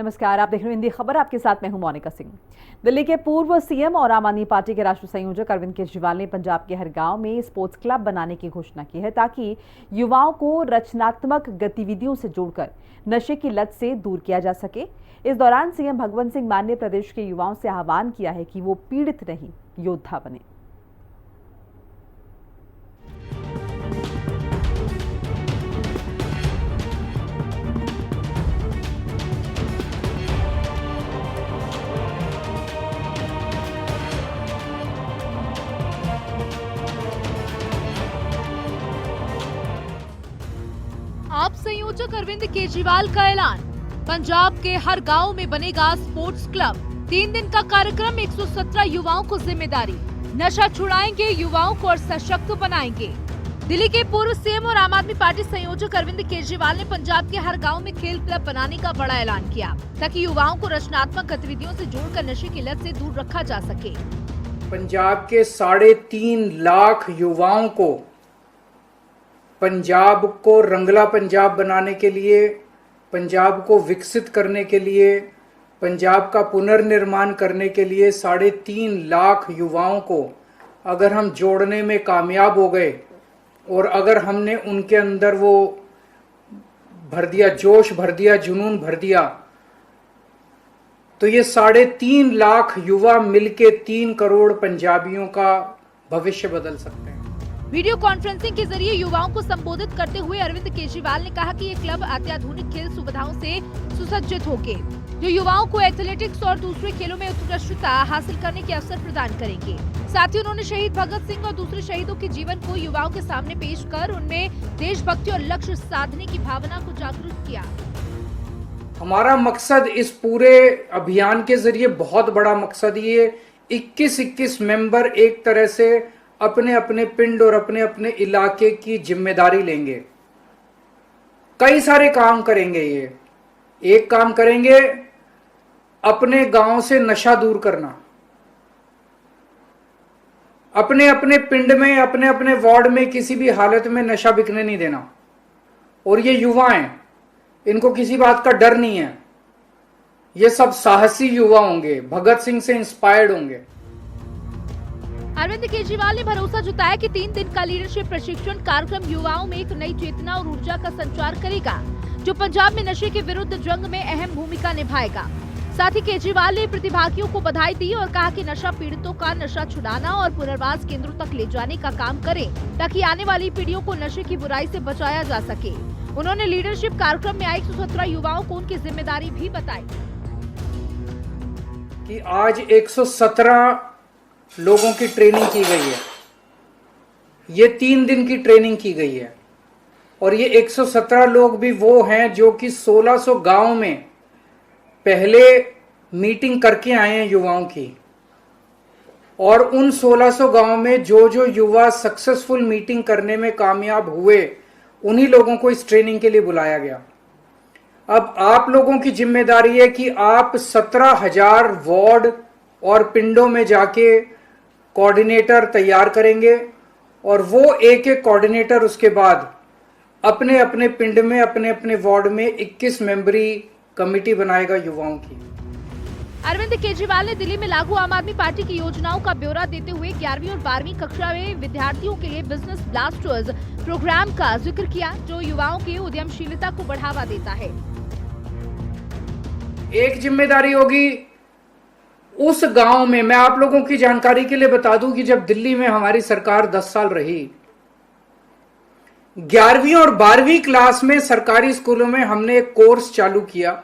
नमस्कार, आप देख रहे हैं हिंदी खबर। आपके साथ मैं हूं मोनिका सिंह। दिल्ली के पूर्व सीएम और आम आदमी पार्टी के राष्ट्रीय संयोजक अरविंद केजरीवाल ने पंजाब के हर गांव में स्पोर्ट्स क्लब बनाने की घोषणा की है, ताकि युवाओं को रचनात्मक गतिविधियों से जोड़कर नशे की लत से दूर किया जा सके। इस दौरान सीएम भगवंत सिंह मान ने प्रदेश के युवाओं से आह्वान किया है कि वो पीड़ित नहीं, योद्धा बने। आप संयोजक अरविंद केजरीवाल का ऐलान, पंजाब के हर गांव में बनेगा स्पोर्ट्स क्लब। 3 दिन का कार्यक्रम, 117 युवाओं को जिम्मेदारी। नशा छुड़ाएंगे, युवाओं को और सशक्त बनाएंगे। दिल्ली के पूर्व सीएम और आम आदमी पार्टी संयोजक अरविंद केजरीवाल ने पंजाब के हर गांव में खेल क्लब बनाने का बड़ा ऐलान किया, ताकि युवाओं को रचनात्मक गतिविधियों से जोड़कर नशे की लत से दूर रखा जा सके। पंजाब के 3.5 लाख युवाओं को पंजाब को रंगला पंजाब बनाने के लिए, पंजाब को विकसित करने के लिए, पंजाब का पुनर्निर्माण करने के लिए 3.5 लाख युवाओं को अगर हम जोड़ने में कामयाब हो गए और अगर हमने उनके अंदर वो भर दिया, जोश भर दिया, जुनून भर दिया, तो ये 3.5 लाख युवा मिलके 3 करोड़ पंजाबियों का भविष्य बदल सकते हैं। वीडियो कॉन्फ्रेंसिंग के जरिए युवाओं को संबोधित करते हुए अरविंद केजरीवाल ने कहा कि ये क्लब अत्याधुनिक खेल सुविधाओं से सुसज्जित होंगे, जो युवाओं को एथलेटिक्स और दूसरे खेलों में उत्कृष्टता हासिल करने के अवसर प्रदान करेंगे। साथ ही उन्होंने शहीद भगत सिंह और दूसरे शहीदों के जीवन को युवाओं के सामने पेश कर उनमें देशभक्ति और लक्ष्य साधने की भावना को जागरूक किया। हमारा मकसद इस पूरे अभियान के जरिए बहुत बड़ा मकसद, ये 21 मेंबर एक तरह से अपने अपने पिंड और अपने अपने इलाके की जिम्मेदारी लेंगे। कई सारे काम करेंगे। ये एक काम करेंगे, अपने गांव से नशा दूर करना, अपने अपने पिंड में, अपने अपने वार्ड में किसी भी हालत में नशा बिकने नहीं देना। और ये युवा हैं, इनको किसी बात का डर नहीं है। ये सब साहसी युवा होंगे, भगत सिंह से इंस्पायर्ड होंगे। अरविंद केजरीवाल ने भरोसा जताया कि 3 दिन का लीडरशिप प्रशिक्षण कार्यक्रम युवाओं में एक नई चेतना और ऊर्जा का संचार करेगा, जो पंजाब में नशे के विरुद्ध जंग में अहम भूमिका निभाएगा। साथ ही केजरीवाल ने प्रतिभागियों को बधाई दी और कहा कि नशा पीड़ितों का नशा छुड़ाना और पुनर्वास केंद्रों तक ले जाने का काम करें, ताकि आने वाली पीढ़ियों को नशे की बुराई से बचाया जा सके। उन्होंने लीडरशिप कार्यक्रम में आए 117 युवाओं को उनकी जिम्मेदारी भी बताई कि आज 117 लोगों की ट्रेनिंग की गई है। ये 3 दिन की ट्रेनिंग की गई है और ये 117 लोग भी वो हैं जो कि 1600 गांव में पहले मीटिंग करके आए हैं युवाओं की। और उन 1600 गांव में जो जो युवा सक्सेसफुल मीटिंग करने में कामयाब हुए, उन्हीं लोगों को इस ट्रेनिंग के लिए बुलाया गया। अब आप लोगों की जिम्मेदारी है कि आप 17,000 वार्ड और पिंडों में जाके कोऑर्डिनेटर तैयार करेंगे और वो एक एक कोऑर्डिनेटर उसके बाद अपने अपने पिंड में, अपने अपने वार्ड में 21 मेंबरी कमेटी बनाएगा युवाओं की। अरविंद केजरीवाल ने दिल्ली में लागू आम आदमी पार्टी की योजनाओं का ब्यौरा देते हुए 11वीं और 12वीं कक्षा में विद्यार्थियों के लिए बिजनेस ब्लास्टर्स प्रोग्राम का जिक्र किया, जो युवाओं की उद्यमशीलता को बढ़ावा देता है। एक जिम्मेदारी होगी उस गांव में, मैं आप लोगों की जानकारी के लिए बता दूं कि जब दिल्ली में हमारी सरकार 10 साल रही, 11वीं और 12वीं क्लास में सरकारी स्कूलों में हमने एक कोर्स चालू किया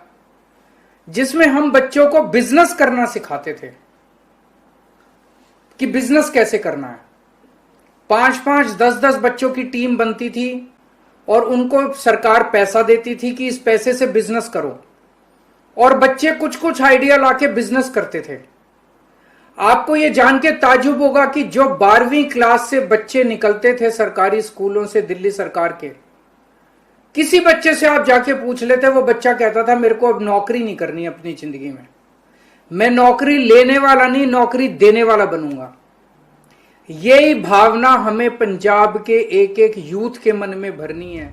जिसमें हम बच्चों को बिजनेस करना सिखाते थे कि बिजनेस कैसे करना है। 5-5, 10-10 बच्चों की टीम बनती थी और उनको सरकार पैसा देती थी कि इस पैसे से बिजनेस करो, और बच्चे कुछ कुछ आइडिया लाके बिजनेस करते थे। आपको यह जान के ताज्जुब होगा कि जो 12वीं क्लास से बच्चे निकलते थे सरकारी स्कूलों से, दिल्ली सरकार के, किसी बच्चे से आप जाके पूछ लेते, वो बच्चा कहता था मेरे को अब नौकरी नहीं करनी अपनी जिंदगी में, मैं नौकरी लेने वाला नहीं, नौकरी देने वाला बनूंगा। यही भावना हमें पंजाब के एक एक यूथ के मन में भरनी है।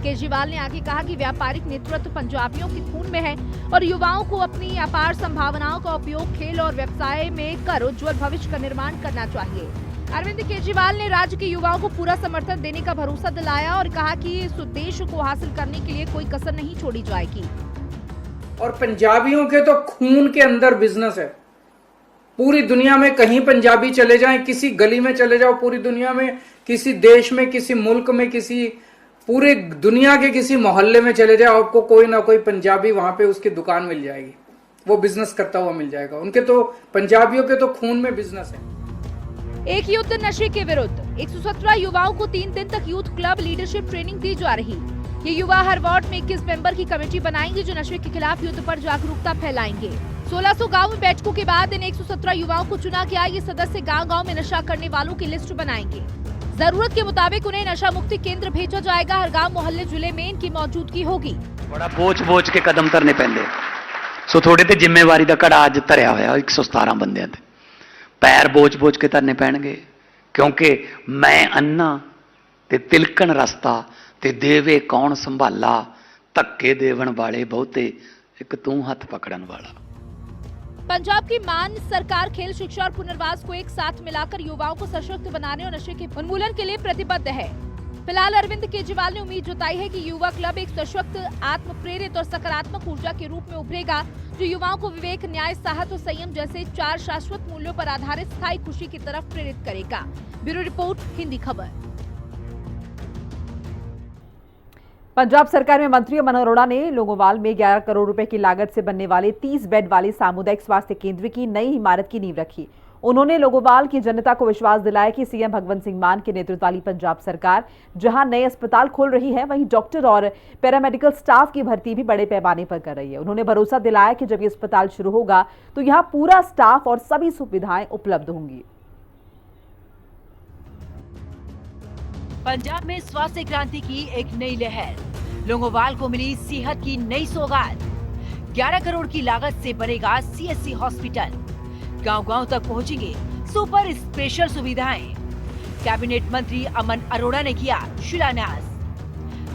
केजरीवाल ने आगे कहा कि व्यापारिक नेतृत्व पंजाबियों के खून में है और युवाओं को अपनी अपार संभावनाओं का उपयोग खेल और व्यवसाय में कर उज्जवल भविष्य का निर्माण करना चाहिए। अरविंद केजरीवाल ने राज्य के युवाओं को पूरा समर्थन देने का भरोसा दिलाया और कहा कि इस उद्देश्य को हासिल करने के लिए कोई कसर नहीं छोड़ी जाएगी। और पंजाबियों के तो खून के अंदर बिजनेस है। पूरी दुनिया में कहीं पंजाबी चले जाएं, किसी गली में चले जाओ, पूरी दुनिया में, किसी देश में, किसी मुल्क में, किसी पूरे दुनिया के किसी मोहल्ले में चले जाओ, आपको कोई ना कोई पंजाबी वहां पे उसकी दुकान मिल जाएगी, वो बिजनेस करता हुआ मिल जाएगा। उनके तो पंजाबियों के तो खून में बिजनेस है। एक युद्ध नशे के विरुद्ध 117 युवाओं को 3 दिन तक यूथ क्लब लीडरशिप ट्रेनिंग दी जा रही। ये युवा हर वार्ड में 21 मेंबर की कमेटी बनाएंगे जो नशे के खिलाफ युद्ध पर जागरूकता फैलाएंगे। 1600 गांव में बैठकों के बाद इन 117 युवाओं को चुना गया। ये सदस्य गांव-गांव में नशा करने वालों की लिस्ट बनाएंगे। जरूरत के मुताबिक उन्हें नशा मुक्ति केंद्र भेजा जाएगा। हर गांव मोहल्ले जिले में इनकी मौजूदगी होगी। बड़ा बोझ के कदम धरने पैंदे, सो थोड़े ते जिम्मेवारी दा घड़ा अज धरिया होया 117 बंदियां ते पैर बोझ के धरने पैणगे, क्योंकि मैं अन्ना ते तिलकन रस्ता ते देवे कौन संभाला, धक्के देवन वाले बहुते एक तू हथ पकड़न वाला। पंजाब की मान सरकार खेल, शिक्षा और पुनर्वास को एक साथ मिलाकर युवाओं को सशक्त बनाने और नशे के उन्मूलन के लिए प्रतिबद्ध है। फिलहाल अरविंद केजरीवाल ने उम्मीद जताई है कि युवा क्लब एक सशक्त, आत्म प्रेरित और सकारात्मक ऊर्जा के रूप में उभरेगा जो युवाओं को विवेक, न्याय, साहस और संयम जैसे 4 शाश्वत मूल्यों पर आधारित स्थायी खुशी की तरफ प्रेरित करेगा। ब्यूरो रिपोर्ट, हिंदी खबर। पंजाब सरकार में मंत्री अमन अरोड़ा ने लोंगोवाल में 11 करोड़ रुपए की लागत से बनने वाले 30 बेड वाले सामुदायिक स्वास्थ्य केंद्र की नई इमारत की नींव रखी। उन्होंने लोंगोवाल की जनता को विश्वास दिलाया कि सीएम भगवंत सिंह मान के नेतृत्व वाली पंजाब सरकार जहां नए अस्पताल खोल रही है, वहीं डॉक्टर और पैरामेडिकल स्टाफ की भर्ती भी बड़े पैमाने पर कर रही है। उन्होंने भरोसा दिलाया कि जब ये अस्पताल शुरू होगा तो यहां पूरा स्टाफ और सभी सुविधाएं उपलब्ध होंगी। पंजाब में स्वास्थ्य क्रांति की एक नई लहर, लोंगोवाल को मिली सेहत की नई सौगात। 11 करोड़ की लागत से बनेगा सीएससी हॉस्पिटल। गांव-गांव तक पहुंचेंगे सुपर स्पेशल सुविधाएं। कैबिनेट मंत्री अमन अरोड़ा ने किया शिलान्यास।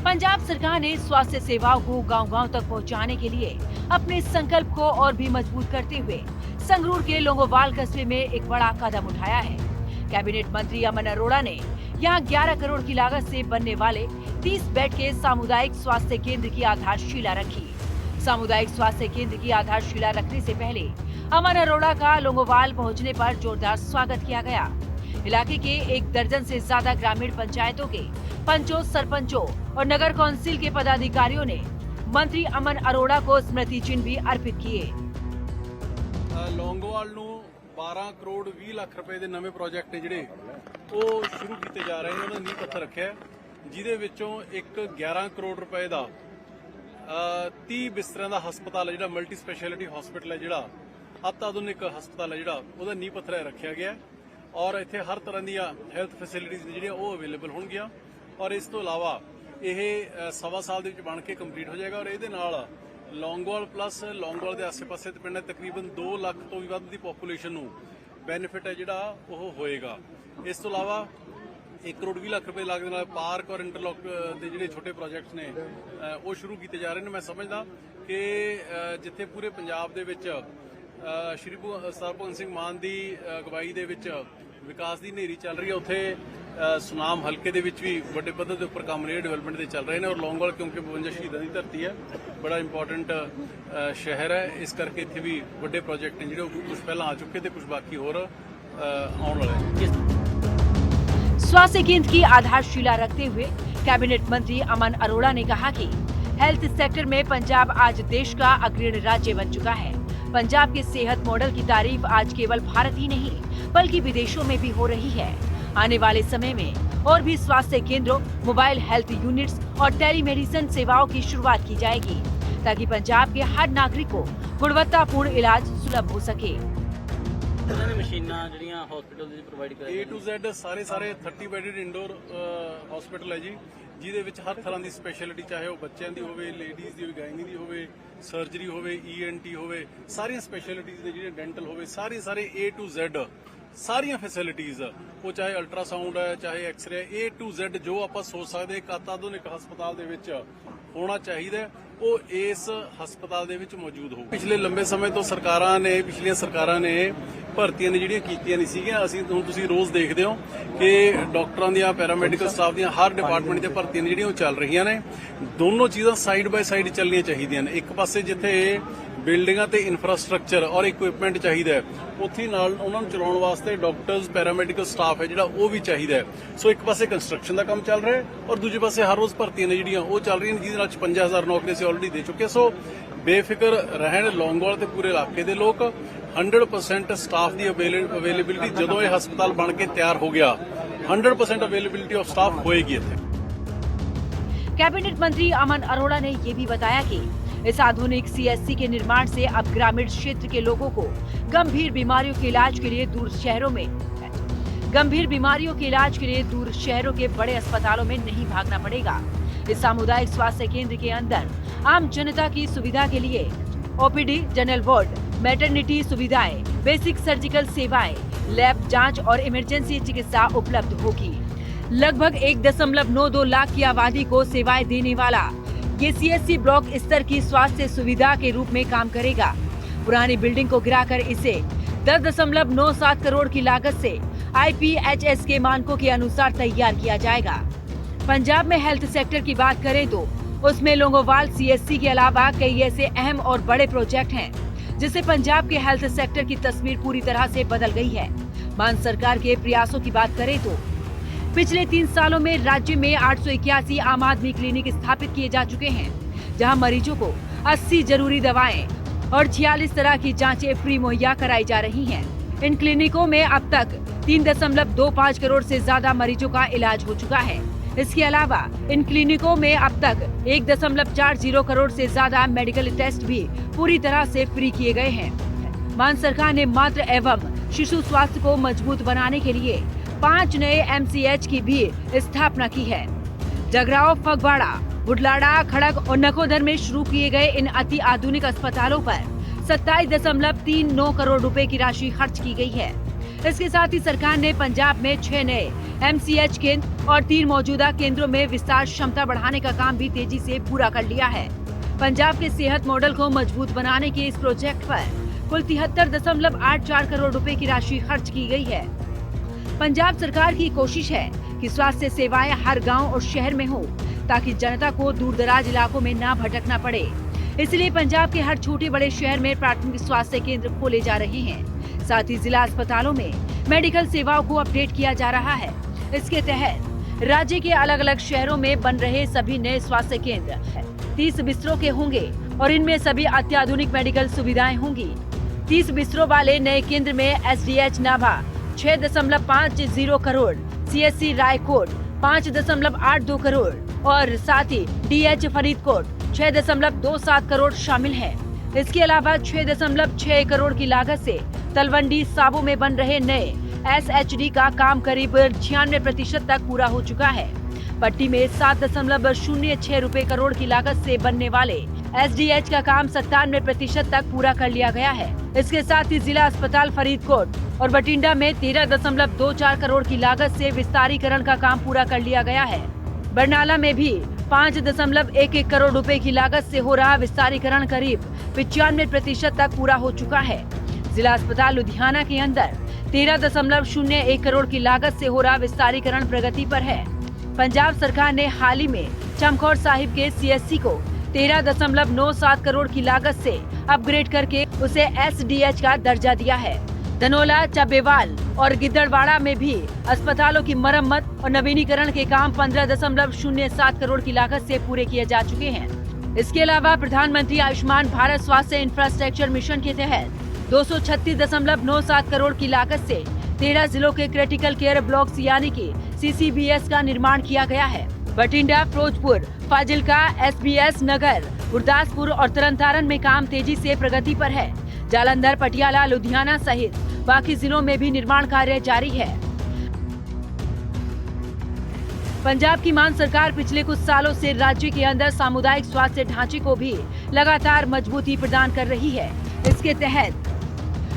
पंजाब सरकार ने स्वास्थ्य सेवाओं को गांव-गांव तक पहुंचाने के लिए अपने संकल्प को और भी मजबूत करते हुए संगरूर के लोंगोवाल कस्बे में एक बड़ा कदम उठाया है। कैबिनेट मंत्री अमन अरोड़ा ने यहाँ 11 करोड़ की लागत से बनने वाले 30 बेड के सामुदायिक स्वास्थ्य केंद्र की आधारशिला रखी। सामुदायिक स्वास्थ्य केंद्र की आधारशिला रखने से पहले अमन अरोड़ा का लोंगोवाल पहुंचने पर जोरदार स्वागत किया गया। इलाके के 1 दर्जन से ज्यादा ग्रामीण पंचायतों के पंचों, सरपंचों और नगर कौंसिल के पदाधिकारियों ने मंत्री अमन अरोड़ा को स्मृति चिन्ह भी अर्पित किए। लोंगोवाल 12 करोड़ 20 ਲੱਖ ਰੁਪਏ ਦੇ ਨਵੇਂ ਪ੍ਰੋਜੈਕਟ ਨੇ ਜਿਹੜੇ ਉਹ ਸ਼ੁਰੂ ਕੀਤੇ ਜਾ ਰਹੇ ਨੇ। ਉਹਨਾਂ ਨੇ ਨੀਂਹ ਪੱਥਰ ਰੱਖਿਆ, ਜਿਹਦੇ ਵਿੱਚੋਂ ਇੱਕ 11 ਕਰੋੜ ਰੁਪਏ ਦਾ 30 ਬਿਸਤਰਿਆਂ ਦਾ ਹਸਪਤਾਲ ਹੈ, ਜਿਹੜਾ ਮਲਟੀ ਸਪੈਸ਼ਲਿਟੀ ਹਸਪੀਟਲ ਹੈ, ਜਿਹੜਾ ਅਤਿਆਧੁਨਿਕ ਹਸਪਤਾਲ ਹੈ, ਜਿਹੜਾ ਉਹਦਾ ਨੀਂਹ ਪੱਥਰ ਰੱਖਿਆ ਗਿਆ। ਔਰ ਇੱਥੇ ਹਰ ਤਰ੍ਹਾਂ ਦੀਆਂ ਹੈਲਥ ਫੈਸਿਲਿਟੀਜ਼ ਨੇ ਜਿਹੜੀਆਂ ਉਹ ਅਵੇਲੇਬਲ ਹੋਣਗੀਆਂ। ਔਰ ਇਸ ਤੋਂ ਇਲਾਵਾ ਇਹ 1.25 ਸਾਲ ਦੇ ਵਿੱਚ ਬਣ ਕੇ ਕੰਪਲੀਟ ਹੋ ਜਾਏਗਾ। ਔਰ ਇਹਦੇ ਨਾਲ ਲੌਂਗੋਵਾਲ ਪਲੱਸ ਲੌਂਗੋਵਾਲ ਦੇ ਆਸੇ-ਪਾਸੇ ਤੇ ਪਿੰਡਾਂ ਤਕਰੀਬਨ 2 ਲੱਖ ਤੋਂ ਵੀ ਵੱਧ ਦੀ ਪੋਪੂਲੇਸ਼ਨ ਨੂੰ ਬੈਨੀਫਿਟ ਹੈ ਜਿਹੜਾ ਉਹ ਹੋਏਗਾ। ਇਸ ਤੋਂ ਇਲਾਵਾ 1 ਕਰੋੜ 20 ਲੱਖ ਰੁਪਏ ਲਾਗਤ ਨਾਲ ਪਾਰਕ ਔਰ ਇੰਟਰਲੌਕ ਦੇ ਜਿਹੜੇ ਛੋਟੇ ਪ੍ਰੋਜੈਕਟਸ ਨੇ ਉਹ ਸ਼ੁਰੂ ਕੀਤੇ ਜਾ ਰਹੇ ਨੇ। ਮੈਂ ਸਮਝਦਾ ਕਿ ਜਿੱਥੇ ਪੂਰੇ ਪੰਜਾਬ ਦੇ ਵਿੱਚ ਸ਼੍ਰੀ ਸਰਦਾਰ ਭਗਵੰਤ ਸਿੰਘ ਮਾਨ ਦੀ ਅਗਵਾਈ ਦੇ ਵਿੱਚ ਵਿਕਾਸ ਦੀ ਹਨੇਰੀ ਚੱਲ ਰਹੀ ਹੈ, ਉੱਥੇ ਸੁਨਾਮ ਹਲਕੇ ਦੇ ਵਿੱਚ ਵੀ ਵੱਡੇ ਪੱਧਰ ਦੇ ਉੱਪਰ ਕੰਮ ਰਹੇ ਡਿਵੈਲਪਮੈਂਟ ਦੇ ਚੱਲ ਰਹੇ ਨੇ। ਔਰ ਲੌਂਗੋਵਾਲ ਕਿਉਂਕਿ 52 ਸ਼ਹੀਦਾਂ ਦੀ ਧਰਤੀ ਹੈ, ਬੜਾ ਇੰਪੋਰਟੈਂਟ ਸ਼ਹਿਰ ਹੈ, ਇਸ ਕਰਕੇ ਇੱਥੇ ਵੀ ਵੱਡੇ ਪ੍ਰੋਜੈਕਟ ਨੇ ਜਿਹੜੇ ਕੁਝ ਪਹਿਲਾਂ ਆ ਚੁੱਕੇ ਤੇ ਕੁਝ ਬਾਕੀ ਹੋਰ ਆਉਣ वाले हैं। स्वास्थ्य केंद्र की आधारशिला रखते हुए कैबिनेट मंत्री अमन अरोड़ा ने कहा कि हेल्थ सेक्टर में पंजाब आज देश का अग्रणी राज्य बन चुका है। पंजाब के सेहत मॉडल की तारीफ आज केवल भारत ही नहीं बल्कि विदेशों में भी हो रही है। आने वाले समय में और भी स्वास्थ्य केंद्रों, मोबाइल हेल्थ यूनिट्स और टेलीमेडिसिन सेवाओं की शुरुआत की जाएगी ताकि पंजाब के हर नागरिक को गुणवत्तापूर्ण इलाज सुलभ हो सके। मशीनां ਜਿਹੜੀਆਂ ਹਸਪੀਟਲ ਦੇ ਪ੍ਰੋਵਾਈਡ A to Z ਸਾਰੇ 30 ਬੈਡਡ ਇੰਡੋਰ ਹਸਪੀਟਲ ਹੈ ਜੀ, ਜਿਹਦੇ ਵਿੱਚ ਹਰ ਤਰ੍ਹਾਂ ਦੀ ਸਪੈਸ਼ਲਿਟੀ, ਚਾਹੇ ਉਹ ਬੱਚਿਆਂ ਦੀ ਹੋਵੇ, ਲੇਡੀਜ਼ ਦੀ ਹੋਵੇ, ਗਾਇਨੀ ਦੀ ਹੋਵੇ, ਸਰਜਰੀ ਹੋਵੇ, ENT ਹੋਵੇ, ਸਾਰੀਆਂ ਸਪੈਸ਼ਲਿਟੀਜ਼ ਨੇ, ਜਿਹੜੇ ਡੈਂਟਲ ਹੋਵੇ, ਸਾਰੇ A to Z ਸਾਰੀਆਂ ਫੈਸਿਲਿਟੀਜ਼ ਉਹ ਚਾਹੇ ਅਲਟਰਾਸਾਊਂਡ ਹੈ ਚਾਹੇ ਐਕਸ-ਰੇ A to Z ਜੋ ਆਪਾਂ ਸੋਚ ਸਕਦੇ ਇੱਕ ਆਧੁਨਿਕ ਹਸਪਤਾਲ ਦੇ ਵਿੱਚ ਹੋਣਾ ਚਾਹੀਦਾ ਉਹ ਇਸ ਹਸਪਤਾਲ ਦੇ ਵਿੱਚ ਮੌਜੂਦ ਹੋਊ। ਪਿਛਲੇ ਲੰਬੇ ਸਮੇਂ ਤੋਂ ਪਿਛਲੀਆਂ ਸਰਕਾਰਾਂ ਨੇ ਭਰਤੀਆਂ ਨੇ ਜਿਹੜੀਆਂ ਕੀਤੀਆਂ ਨਹੀਂ ਸੀਗੀਆਂ। ਅਸੀਂ ਹੁਣ ਤੁਸੀਂ ਰੋਜ਼ ਦੇਖਦੇ ਹੋ ਕਿ ਡਾਕਟਰਾਂ ਦੀਆਂ ਪੈਰਾਮੈਡੀਕਲ ਸਟਾਫ ਦੀਆਂ ਹਰ ਡਿਪਾਰਟਮੈਂਟ ਦੀਆਂ ਭਰਤੀਆਂ ਨੇ ਜਿਹੜੀਆਂ ਉਹ ਚੱਲ ਰਹੀਆਂ ਨੇ। ਦੋਨੋਂ ਚੀਜ਼ਾਂ ਸਾਈਡ ਬਾਈ ਸਾਈਡ ਚੱਲਣੀਆਂ ਚਾਹੀਦੀਆਂ ਨੇ। ਇੱਕ ਪਾਸੇ ਜਿੱਥੇ ਬਿਲਡਿੰਗਾਂ ਤੇ ਇਨਫਰਾਸਟ੍ਰਕਚਰ ਔਰ ਇਕੁਇਪਮੈਂਟ ਚਾਹੀਦਾ ਹੈ ਉੱਥੇ ਨਾਲ ਉਹਨਾਂ ਨੂੰ ਚਲਾਉਣ ਵਾਸਤੇ ਡਾਕਟਰਸ ਪੈਰਾਮੈਡੀਕਲ ਸਟਾਫ ਹੈ ਜਿਹੜਾ ਉਹ ਵੀ ਚਾਹੀਦਾ ਹੈ। ਸੋ ਇੱਕ ਪਾਸੇ ਕੰਸਟਰਕਸ਼ਨ ਦਾ ਕੰਮ ਚੱਲ ਰਿਹਾ ਹੈ ਔਰ ਦੂਜੇ ਪਾਸੇ ਹਰ ਰੋਜ਼ ਭਰਤੀਆਂ ਨੇ ਜਿਹੜੀਆਂ ਉਹ ਚੱਲ ਰਹੀਆਂ ਨੇ ਜਿਹਦੇ ਨਾਲ 55000 ਨੌਕਰੀ ਅਸੀਂ ਆਲਰੇਡੀ ਦੇ ਚੁੱਕੇ। ਸੋ ਬੇਫਿਕਰ ਰਹਿਣ ਲੌਂਗੋਵਾਲ ਤੇ ਪੂਰੇ ਇਲਾਕੇ ਦੇ ਲੋਕ। 100% ਸਟਾਫ ਦੀ ਅਵੇਲੇਬਿਲਿਟੀ ਜਦੋਂ ਇਹ ਹਸਪਤਾਲ ਬਣ ਕੇ ਤਿਆਰ ਹੋ ਗਿਆ 100% अवेलेबिलिटी ऑफ स्टाफ होएगी इत्थे। कैबिनेट मंत्री अमन अरोड़ा ने ये भी बताया कि इस आधुनिक CSC के निर्माण से अब ग्रामीण क्षेत्र के लोगों को गंभीर बीमारियों के इलाज के लिए दूर शहरों के बड़े अस्पतालों में नहीं भागना पड़ेगा। इस सामुदायिक स्वास्थ्य केंद्र के अंदर आम जनता की सुविधा के लिए OPD, जनरल वार्ड, मैटरनिटी सुविधाएं, बेसिक सर्जिकल सेवाएं, लैब जांच और इमरजेंसी चिकित्सा उपलब्ध होगी। लगभग 1.92 लाख की आबादी को सेवाएं देने वाला ये CSC ब्लॉक स्तर की स्वास्थ्य सुविधा के रूप में काम करेगा। पुरानी बिल्डिंग को गिराकर इसे 10.97 करोड़ की लागत से IPHS के मानकों के अनुसार तैयार किया जाएगा। पंजाब में हेल्थ सेक्टर की बात करें तो उसमें लोंगोवाल CSC के अलावा कई ऐसे अहम और बड़े प्रोजेक्ट हैं जिससे पंजाब के हेल्थ सेक्टर की तस्वीर पूरी तरह से बदल गई है। मान सरकार के प्रयासों की बात करें तो पिछले 3 सालों में राज्य में 881 आम आदमी क्लिनिक स्थापित किए जा चुके हैं, जहां मरीजों को 80 जरूरी दवाएं और 46 तरह की जांचें फ्री मुहैया कराई जा रही हैं। इन क्लिनिकों में अब तक 3.25 करोड़ से ज्यादा मरीजों का इलाज हो चुका है। इसके अलावा इन क्लिनिकों में अब तक 1.40 करोड़ से ज्यादा मेडिकल टेस्ट भी पूरी तरह से फ्री किए गए हैं। मान सरकार ने मातृ एवं शिशु स्वास्थ्य को मजबूत बनाने के लिए 5 नए MCH की भी स्थापना की है। जगराओं, फगवाड़ा, बुढलाडा, खड़ग और नकोदर में शुरू किए गए इन अति आधुनिक अस्पतालों पर 27.39 करोड़ रुपए की राशि खर्च की गई है। इसके साथ ही सरकार ने पंजाब में 6 नए MCH केंद्र और 3 मौजूदा केंद्रों में विस्तार क्षमता बढ़ाने का काम भी तेजी से पूरा कर लिया है। पंजाब के सेहत मॉडल को मजबूत बनाने के इस प्रोजेक्ट पर कुल 73.84 करोड़ रुपए की राशि खर्च की गई है। पंजाब सरकार की कोशिश है कि स्वास्थ्य सेवाएं हर गांव और शहर में हो ताकि जनता को दूर दराज इलाकों में न भटकना पड़े। इसलिए पंजाब के हर छोटे बड़े शहर में प्राथमिक स्वास्थ्य केंद्र खोले जा रहे हैं। साथ ही जिला अस्पतालों में मेडिकल सेवाओं को अपडेट किया जा रहा है। इसके तहत राज्य के अलग अलग शहरों में बन रहे सभी नए स्वास्थ्य केंद्र 30 बिस्तरों के होंगे और इनमें सभी अत्याधुनिक मेडिकल सुविधाएं होंगी। 30 बिस्तरों वाले नए केंद्र में SDH नाभा 6.50 करोड़, CSC रायकोट 5.82 करोड़ और साथ ही DH फरीदकोट 6.27 करोड़ शामिल हैं। इसके अलावा 6.6 करोड़ की लागत से तलवंडी साबो में बन रहे नए SHD का काम करीब 96% तक पूरा हो चुका है। पट्टी में 7.06 रुपए करोड़ की लागत से बनने वाले SDH का काम 97% तक पूरा कर लिया गया है। इसके साथ ही जिला अस्पताल फरीदकोट और बठिंडा में 13.24 करोड़ की लागत से विस्तारीकरण का काम पूरा कर लिया गया है। बरनाला में भी 5.11 करोड़ रुपए की लागत से हो रहा विस्तारीकरण करीब 95% तक पूरा हो चुका है। जिला अस्पताल लुधियाना के अंदर 13.01 करोड़ की लागत से हो रहा विस्तारीकरण प्रगति पर है। पंजाब सरकार ने हाल ही में चमकौर साहिब के CSC को 13.97 करोड़ की लागत से अपग्रेड करके उसे SDH का दर्जा दिया है। धनोला, चब्बेवाल और गिद्दड़वाड़ा में भी अस्पतालों की मरम्मत और नवीनीकरण के काम 15.07 करोड़ की लागत से पूरे किए जा चुके हैं। इसके अलावा प्रधानमंत्री आयुष्मान भारत स्वास्थ्य इंफ्रास्ट्रक्चर मिशन के तहत 236.97 करोड़ की लागत से 13 जिलों के क्रिटिकल केयर ब्लॉक्स यानी कि CCBS का निर्माण किया गया है। बठिंडा, फिरोजपुर, फाजिल्का, SBS नगर, गुरदासपुर और तरनतारन में काम तेजी से प्रगति पर है। जालंधर, पटियाला, लुधियाना सहित बाकी जिलों में भी निर्माण कार्य जारी है। पंजाब की मान सरकार पिछले कुछ सालों से राज्य के अंदर सामुदायिक स्वास्थ्य ढांचे को भी लगातार मजबूती प्रदान कर रही है। इसके तहत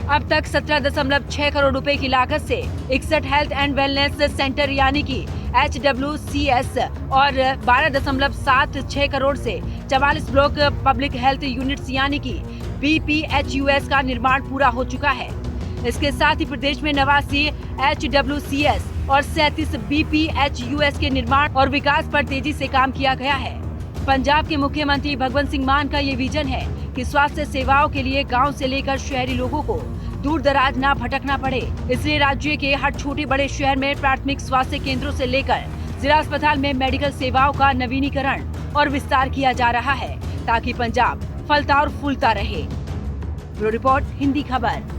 अब तक 17.6 करोड़ रुपए की लागत से 61 हेल्थ एंड वेलनेस सेंटर यानी कि HWCS और 12.76 करोड़ से 44 ब्लॉक पब्लिक हेल्थ यूनिट्स यानी कि BPHUS का निर्माण पूरा हो चुका है। इसके साथ ही प्रदेश में 89 HWCS और 37 BPHUS के निर्माण और विकास पर तेजी से काम किया गया है। पंजाब के मुख्यमंत्री भगवंत सिंह मान का ये विजन है कि स्वास्थ्य सेवाओं के लिए गांव से लेकर शहरी लोगों को दूर दराज न भटकना पड़े। इसलिए राज्य के हर छोटे बड़े शहर में प्राथमिक स्वास्थ्य केंद्रों से लेकर जिला अस्पताल में मेडिकल सेवाओं का नवीनीकरण और विस्तार किया जा रहा है ताकि पंजाब फलता और फूलता रहे। ब्यूरो रिपोर्ट, हिंदी खबर।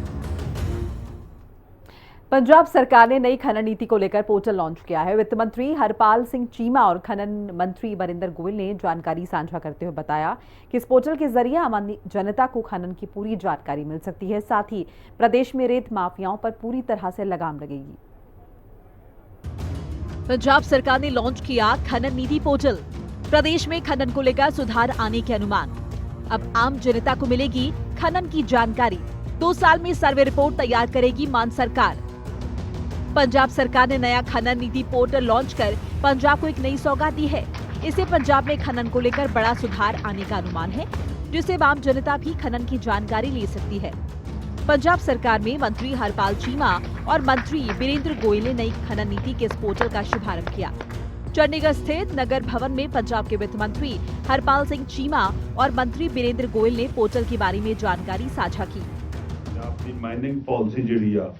पंजाब सरकार ने नई खनन नीति को लेकर पोर्टल लॉन्च किया है। वित्त मंत्री हरपाल सिंह चीमा और खनन मंत्री बरिंदर गोयल ने जानकारी साझा करते हुए बताया कि इस पोर्टल के जरिए आम जनता को खनन की पूरी जानकारी मिल सकती है। साथ ही प्रदेश में रेत माफियाओं पर पूरी तरह से लगाम लगेगी। पंजाब सरकार ने लॉन्च किया खनन नीति पोर्टल। प्रदेश में खनन को लेकर सुधार आने के अनुमान। अब आम जनता को मिलेगी खनन की जानकारी। 2 साल में सर्वे रिपोर्ट तैयार करेगी मान सरकार। पंजाब सरकार ने नया खनन नीति पोर्टल लॉन्च कर पंजाब को एक नई सौगात दी है। इससे पंजाब में खनन को लेकर बड़ा सुधार आने का अनुमान है, जिससे आम जनता भी खनन की जानकारी ले सकती है। पंजाब सरकार में मंत्री हरपाल चीमा और मंत्री बीरेंद्र गोयल ने नई खनन नीति के इस पोर्टल का शुभारंभ किया। चंडीगढ़ स्थित नगर भवन में पंजाब के वित्त मंत्री हरपाल सिंह चीमा और मंत्री बीरेंद्र गोयल ने पोर्टल के बारे में जानकारी साझा की। माइनिंग पॉलिसी जिहड़ी आ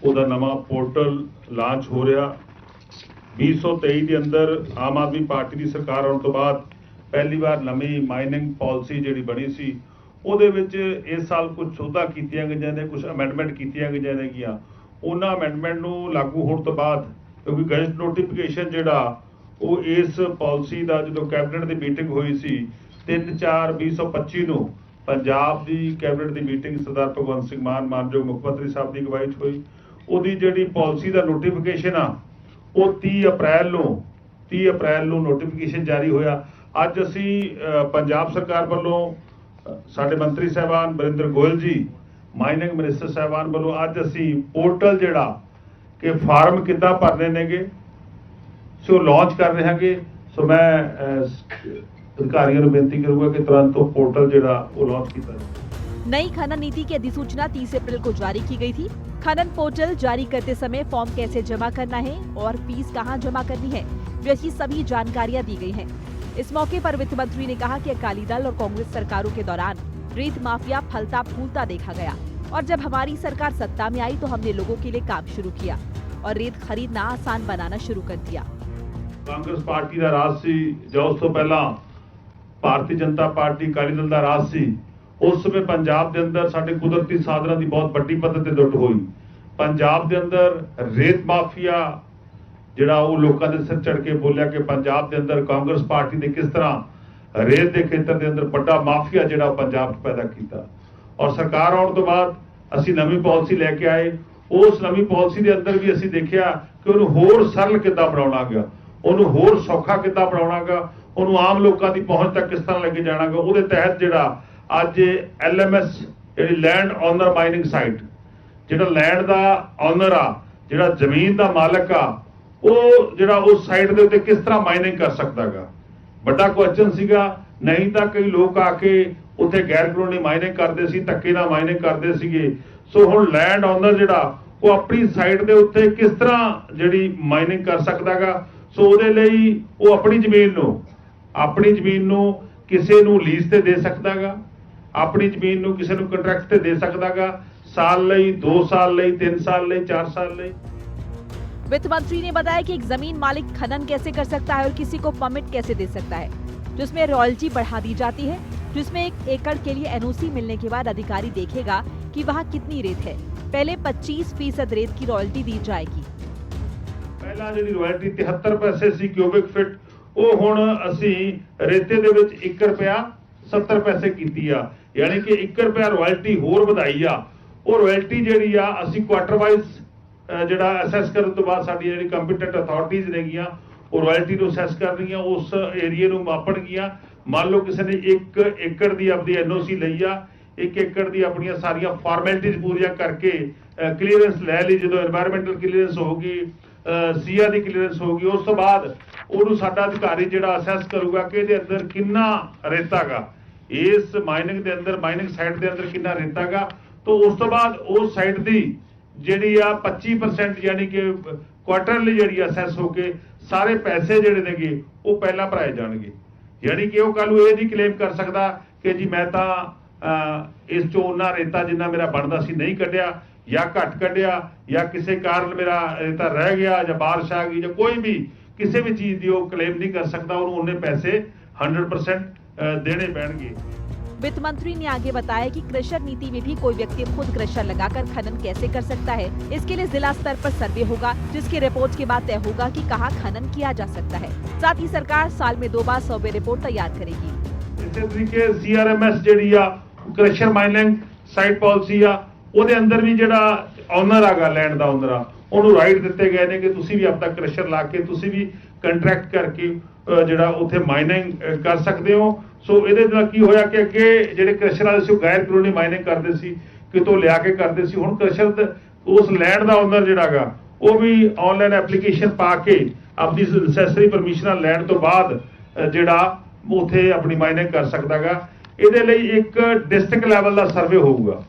ਉਹਦਾ ਨਵਾਂ ਪੋਰਟਲ ਲਾਂਚ ਹੋ ਰਿਹਾ। 2023 ਦੇ ਅੰਦਰ ਆਮ ਆਦਮੀ ਪਾਰਟੀ ਦੀ ਸਰਕਾਰ ਆਉਣ ਤੋਂ ਬਾਅਦ ਪਹਿਲੀ ਵਾਰ ਨਵੀਂ ਮਾਈਨਿੰਗ ਪਾਲਿਸੀ ਜਿਹੜੀ ਬਣੀ ਸੀ ਉਹਦੇ ਵਿੱਚ ਇਸ ਸਾਲ ਕੁਝ ਸੋਧਾਂ ਕੀਤੀਆਂ ਗਈਆਂ ਨੇ, ਕੁਝ ਅਮੈਂਡਮੈਂਟ ਕੀਤੀਆਂ ਗਈਆਂ ਨੇਗੀਆਂ। ਉਹਨਾਂ ਅਮੈਂਡਮੈਂਟ ਨੂੰ ਲਾਗੂ ਹੋਣ ਤੋਂ ਬਾਅਦ ਕਿਉਂਕਿ ਗੈਜ਼ਟ ਨੋਟੀਫਿਕੇਸ਼ਨ ਜਿਹੜਾ ਉਹ ਇਸ ਪਾਲਿਸੀ ਦਾ ਜਦੋਂ ਕੈਬਨਿਟ ਦੀ ਮੀਟਿੰਗ ਹੋਈ ਸੀ 3/4/2025 ਨੂੰ ਪੰਜਾਬ ਦੀ ਕੈਬਨਿਟ ਦੀ ਮੀਟਿੰਗ ਸਰਦਾਰ ਭਗਵੰਤ ਸਿੰਘ ਮਾਨ ਮਾਨਯੋਗ ਮੁੱਖ ਮੰਤਰੀ ਸਾਹਿਬ ਦੀ ਅਗਵਾਈ 'ਚ ਹੋਈ। ਉਹਦੀ ਜਿਹੜੀ ਪਾਲਿਸੀ ਦਾ ਨੋਟੀਫਿਕੇਸ਼ਨ ਆ ਉਹ 30 ਅਪ੍ਰੈਲ ਨੂੰ ਨੋਟੀਫਿਕੇਸ਼ਨ ਜਾਰੀ ਹੋਇਆ। ਅੱਜ ਅਸੀਂ ਪੰਜਾਬ ਸਰਕਾਰ ਵੱਲੋਂ ਸਾਡੇ ਮੰਤਰੀ ਸਾਹਿਬਾਨ ਬਰਿੰਦਰ ਗੋਇਲ ਜੀ, ਮਾਈਨਿੰਗ ਮਿਨਿਸਟਰ ਸਾਹਿਬਾਨ ਵੱਲੋਂ ਅੱਜ ਅਸੀਂ ਪੋਰਟਲ ਜਿਹੜਾ ਕਿ ਫਾਰਮ ਕਿੱਦਾਂ ਭਰਨੇ ਨੇਗੇ ਸੋ ਲਾਂਚ ਕਰ ਰਹੇ ਹਾਂਗੇ। ਸੋ ਮੈਂ अधिकारियों को बेनती करूंगा कि तुरंत तो पोर्टल ਜਿਹੜਾ ਉਹ लॉन्च किया जाए। नई खनन नीति की अधिसूचना 30 अप्रैल को जारी की गई थी। खनन पोर्टल जारी करते समय फॉर्म कैसे जमा करना है और फीस कहां जमा करनी है, जैसी सभी जानकारियां दी गई हैं। इस मौके पर वित्त मंत्री ने कहा कि अकाली दल और कांग्रेस सरकारों के दौरान रेत माफिया फलता फूलता देखा गया और जब हमारी सरकार सत्ता में आई तो हमने लोगों के लिए काम शुरू किया और रेत खरीदना आसान बनाना शुरू कर दिया। कांग्रेस पार्टी का राज सी जो उस तो पहला ਭਾਰਤੀ ਜਨਤਾ ਪਾਰਟੀ ਅਕਾਲੀ ਦਲ ਦਾ ਰਾਜ ਸੀ। ਉਸ ਸਮੇਂ ਪੰਜਾਬ ਦੇ ਅੰਦਰ ਸਾਡੇ ਕੁਦਰਤੀ ਸਾਧਨਾਂ ਦੀ ਬਹੁਤ ਵੱਡੀ ਪੱਧਰ ਤੇ ਲੁੱਟ ਹੋਈ। ਪੰਜਾਬ ਦੇ ਅੰਦਰ ਰੇਤ ਮਾਫੀਆ ਜਿਹੜਾ ਉਹ ਲੋਕਾਂ ਦੇ ਸਿਰ ਚੜ ਕੇ ਬੋਲਿਆ ਕਿ ਪੰਜਾਬ ਦੇ ਅੰਦਰ ਕਾਂਗਰਸ ਪਾਰਟੀ ਨੇ ਕਿਸ ਤਰ੍ਹਾਂ ਰੇਤ ਦੇ ਖੇਤਰ ਦੇ ਅੰਦਰ ਵੱਡਾ ਮਾਫੀਆ ਜਿਹੜਾ ਪੰਜਾਬ 'ਚ ਪੈਦਾ ਕੀਤਾ ਔਰ ਸਰਕਾਰ ਆਉਣ ਤੋਂ ਬਾਅਦ ਅਸੀਂ ਨਵੀਂ ਪਾਲਿਸੀ ਲੈ ਕੇ ਆਏ। ਉਸ ਨਵੀਂ ਪਾਲਿਸੀ ਦੇ ਅੰਦਰ ਵੀ ਅਸੀਂ ਦੇਖਿਆ ਕਿ ਉਹਨੂੰ ਹੋਰ ਸਰਲ ਕਿੱਦਾਂ ਬਣਾਉਣਾ ਗਿਆ, ਉਹਨੂੰ ਹੋਰ ਸੌਖਾ ਕਿੱਦਾਂ ਬਣਾਉਣਾ ਗਾ, ਉਹਨੂੰ ਆਮ ਲੋਕਾਂ ਦੀ ਪਹੁੰਚ ਤੱਕ ਕਿਸ ਤਰ੍ਹਾਂ ਲੈ ਕੇ ਜਾਣਾਗਾ। ਉਹਦੇ ਤਹਿਤ ਜਿਹੜਾ ਅੱਜ LMS ਜਿਹੜੀ ਲੈਂਡ ਓਨਰ ਮਾਈਨਿੰਗ ਸਾਈਟ, ਜਿਹੜਾ ਲੈਂਡ ਦਾ ਓਨਰ ਆ, ਜਿਹੜਾ ਜ਼ਮੀਨ ਦਾ ਮਾਲਕ ਆ, ਉਹ ਜਿਹੜਾ ਉਸ ਸਾਈਟ ਦੇ ਉੱਤੇ ਕਿਸ ਤਰ੍ਹਾਂ ਮਾਈਨਿੰਗ ਕਰ ਸਕਦਾਗਾ। ਵੱਡਾ ਕੁਐਸਚਨ ਸੀਗਾ। ਨਹੀਂ ਤਾਂ ਕਈ ਲੋਕ ਆ ਕੇ ਉੱਥੇ ਗੈਰ ਕਾਨੂੰਨੀ ਮਾਈਨਿੰਗ ਕਰਦੇ ਸੀ, ਧੱਕੇ ਨਾਲ ਮਾਈਨਿੰਗ ਕਰਦੇ ਸੀਗੇ। ਸੋ ਹੁਣ ਲੈਂਡ ਓਨਰ ਜਿਹੜਾ ਉਹ ਆਪਣੀ ਸਾਈਟ ਦੇ ਉੱਤੇ ਕਿਸ ਤਰ੍ਹਾਂ ਜਿਹੜੀ ਮਾਈਨਿੰਗ ਕਰ ਸਕਦਾਗਾ। ਸੋ ਉਹਦੇ ਲਈ ਉਹ ਆਪਣੀ ਜ਼ਮੀਨ ਨੂੰ ਕਿਸੇ ਨੂੰ ਲੀਜ਼ ਤੇ ਦੇ ਸਕਦਾਗਾ, ਆਪਣੀ ਜ਼ਮੀਨ ਨੂੰ ਕਿਸੇ ਨੂੰ ਕੰਟਰੈਕਟ ਤੇ ਦੇ ਸਕਦਾਗਾ, साल ਲਈ 2 साल ਲਈ 3 साल ਲਈ 4 साल ਲਈ। वित्त मंत्री ने बताया कि एक जमीन मालिक खनन कैसे कर सकता है और किसी को परमिट कैसे दे सकता है, जिसमें रॉयल्टी बढ़ा दी जाती है, जिसमें 1 एकड़ के लिए NOC मिलने के बाद अधिकारी देखेगा कि वहाँ कितनी रेत है। पहले 25% रेत की रॉयल्टी दी जाएगी। पहला जी रॉयल्टी 73 पैसे सी क्यूबिक फिट, वो हुण असी रेते दे विच 1 रुपया 70 पैसे कीती आ, यानी कि 1 रुपया रॉयल्टी होर वधाई आ। वो रॉयल्टी जिहड़ी आ असी क्वार्टर वाइज ਜਿਹੜਾ ਅਸੈਸ ਕਰਨ ਤੋਂ ਬਾਅਦ ਸਾਡੀ ਜਿਹੜੀ ਕੰਪੀਟੈਂਟ ਅਥਾਰਟੀਜ਼ ਨੇਗੀਆਂ ਉਹ ਰਾਇਲਟੀ ਨੂੰ ਅਸੈਸ ਕਰ ਰਹੀਆਂ, ਉਸ ਏਰੀਏ ਨੂੰ ਮਾਪਣਗੀਆਂ। ਮੰਨ ਲਓ ਕਿਸੇ ਨੇ 1 ਏਕੜ ਦੀ ਆਪਦੀ NOC ਲਈ ਆ, 1 ਏਕੜ ਦੀ ਆਪਣੀਆਂ ਸਾਰੀਆਂ ਫਾਰਮੈਲਿਟੀਜ਼ ਪੂਰੀਆਂ ਕਰਕੇ ਕਲੀਅਰੈਂਸ ਲੈ ਲਈ। ਜਦੋਂ এনवायरमेंटल ਕਲੀਅਰੈਂਸ ਹੋਊਗੀ, ਸੀਆ ਦੀ ਕਲੀਅਰੈਂਸ ਹੋਊਗੀ, ਉਸ ਤੋਂ ਬਾਅਦ ਉਹਨੂੰ ਸਾਡਾ ਅਧਿਕਾਰੀ ਜਿਹੜਾ ਅਸੈਸ ਕਰੂਗਾ ਕਿ ਇਹਦੇ ਅੰਦਰ ਕਿੰਨਾ ਰੇਤਾ ਗਾ, ਇਸ ਮਾਈਨਿੰਗ ਦੇ ਅੰਦਰ, ਮਾਈਨਿੰਗ ਸਾਈਟ ਦੇ ਅੰਦਰ ਕਿੰਨਾ ਰੇਤਾ ਗਾ। तो उस तो बाद उस साइट की ਜਿਹੜੀ ਆ 25% यानी कि क्वार्टरली ਜਿਹੜੀ ਅਸੈਸ ਹੋ ਕੇ ਸਾਰੇ ਪੈਸੇ ਜਿਹੜੇ ਨੇਗੇ ਉਹ ਪਹਿਲਾਂ ਭਰਾਏ ਜਾਣਗੇ। यानी कि ਉਹ ਕੱਲ ਨੂੰ ਇਹ ਨਹੀਂ ਕਲੇਮ ਕਰ ਸਕਦਾ ਕਿ ਜੀ ਮੈਂ ਤਾਂ ਇਸ ਚੋਂ ਉਹਨਾਂ ਰੇਤਾ ਜਿੰਨਾ ਮੇਰਾ ਬਣਦਾ ਸੀ ਨਹੀਂ ਕੱਢਿਆ ਜਾਂ ਘੱਟ ਕੱਢਿਆ ਜਾਂ ਕਿਸੇ ਕਾਰਨ ਮੇਰਾ ਰੇਤਾ ਰਹਿ ਗਿਆ ਜਾਂ ਬਾਰਿਸ਼ ਆ ਗਈ ਜਾਂ ਕੋਈ ਵੀ ਕਿਸੇ ਵੀ ਚੀਜ਼ ਦੀ ਉਹ ਕਲੇਮ ਨਹੀਂ ਕਰ सकता। ਉਹਨੂੰ ਉਹਨੇ ਪੈਸੇ 100% देने पैणगे। वित्त मंत्री ने आगे बताया कि क्रशर नीति में भी कोई व्यक्ति खुद क्रशर लगाकर खनन कैसे कर सकता है। इसके लिए जिला स्तर पर सर्वे होगा, जिसकी रिपोर्ट के बाद तय होगा कि कहां खनन किया जा सकता है। साथ ही सरकार साल में 2 बार सर्वे रिपोर्ट तैयार करेगी। इसे तरीके CRMS ਜਿਹੜੀ ਆ क्रशर माइनिंग साइट पॉलिसी ਆ ਉਹਦੇ ਅੰਦਰ ਵੀ ਜਿਹੜਾ ਓਨਰ ਆਗਾ ਲੈਂਡ ਦਾ ਓਨਰ ਆ ਉਹਨੂੰ ਰਾਈਟ ਦਿੱਤੇ ਗਏ ਨੇ ਕਿ ਤੁਸੀਂ ਵੀ ਆਪਦਾ क्रशर ਲਾ ਕੇ ਤੁਸੀਂ ਵੀ ਕੰਟਰੈਕਟ ਕਰਕੇ ਜਿਹੜਾ ਉੱਥੇ ਮਾਈਨਿੰਗ ਕਰ ਸਕਦੇ ਹੋ। ਸੋ ਇਹਦੇ ਨਾਲ ਕੀ ਹੋਇਆ ਕਿ ਅੱਗੇ ਜਿਹੜੇ क्रशर ਵਾਲੇ ਸੀ ਉਹ ਗੈਰ ਕਾਨੂੰਨੀ ਮਾਈਨਿੰਗ ਕਰਦੇ ਸੀ, ਕਿਤੋਂ ਲਿਆ ਕੇ ਕਰਦੇ ਸੀ। ਹੁਣ क्रशर ਉਸ ਲੈਂਡ ਦਾ ਓਨਰ ਜਿਹੜਾਗਾ ਉਹ ਵੀ ਆਨਲਾਈਨ ਐਪਲੀਕੇਸ਼ਨ ਪਾ ਕੇ ਆਪਣੀ ਨੈਸੈਸਰੀ ਪਰਮਿਸ਼ਨਾਂ ਲੈਣ ਤੋਂ ਬਾਅਦ ਜਿਹੜਾ ਉੱਥੇ ਆਪਣੀ ਮਾਈਨਿੰਗ ਕਰ ਸਕਦਾਗਾ। ਇਹਦੇ ਲਈ ਇੱਕ ਡਿਸਟ੍ਰਿਕਟ ਲੈਵਲ ਦਾ ਸਰਵੇ ਹੋਊਗਾ।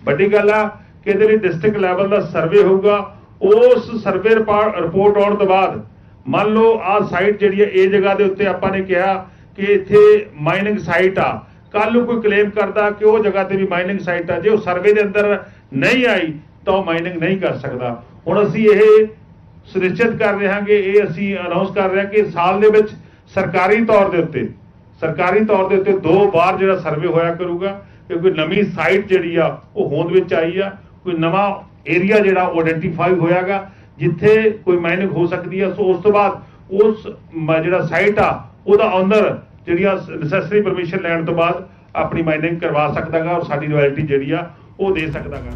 ਵੱਡੀ ਗੱਲ ਆ ਕਿ ਇਹਦੇ ਲਈ ਡਿਸਟ੍ਰਿਕਟ ਲੈਵਲ ਦਾ ਸਰਵੇ ਹੋਊਗਾ। ਉਸ ਸਰਵੇ ਰਿਪੋਰਟ ਆਉਣ ਤੋਂ ਬਾਅਦ ਮੰਨ ਲਓ ਆਹ ਸਾਈਟ ਜਿਹੜੀ ਹੈ ਇਹ ਜਗ੍ਹਾ ਦੇ ਉੱਤੇ ਆਪਾਂ ਨੇ ਕਿਹਾ ਕਿ ਇੱਥੇ ਮਾਈਨਿੰਗ ਸਾਈਟ ਆ, ਕੱਲ ਨੂੰ ਕੋਈ ਕਲੇਮ ਕਰਦਾ ਕਿ ਉਹ ਜਗ੍ਹਾ ਤੇ ਵੀ ਮਾਈਨਿੰਗ ਸਾਈਟ ਆ, ਜੇ ਉਹ ਸਰਵੇ ਦੇ ਅੰਦਰ ਨਹੀਂ ਆਈ ਤਾਂ ਉਹ ਮਾਈਨਿੰਗ ਨਹੀਂ ਕਰ ਸਕਦਾ। ਹੁਣ ਅਸੀਂ ਇਹ ਸੁਨਿਸ਼ਚਿਤ ਕਰ ਰਹੇ ਹਾਂ ਕਿ ਇਹ ਅਸੀਂ ਅਨਾਉਂਸ ਕਰ ਰਹੇ ਹਾਂ ਕਿ ਸਾਲ ਦੇ ਵਿੱਚ ਸਰਕਾਰੀ ਤੌਰ ਦੇ ਉੱਤੇ 2 ਵਾਰ ਜਿਹੜਾ ਸਰਵੇ ਹੋਇਆ ਕਰੂਗਾ ਕਿ ਕੋਈ ਨਵੀਂ ਸਾਈਟ ਜਿਹੜੀ ਆ ਉਹ ਹੋਂਦ ਵਿੱਚ ਆਈ ਆ, ਕੋਈ ਨਵਾਂ ਏਰੀਆ ਜਿਹੜਾ ਆਇਡੈਂਟੀਫਾਈ ਹੋਇਆਗਾ ਜਿੱਥੇ ਕੋਈ ਮਾਈਨਿੰਗ ਹੋ ਸਕਦੀ ਆ। ਸੋ ਉਸ ਤੋਂ ਬਾਅਦ ਉਸ ਜਿਹੜਾ ਸਾਈਟ ਆ ਉਹਦਾ ਓਨਰ ਜਿਹੜੀਆਂ ਨੈਸੈਸਰੀ ਪਰਮਿਸ਼ਨ ਲੈਣ ਤੋਂ ਬਾਅਦ ਆਪਣੀ ਮਾਈਨਿੰਗ करवा सकदागा और साडी रॉयल्टी ਜਿਹੜੀ ਆ ਉਹ ਦੇ ਸਕਦਾਗਾ।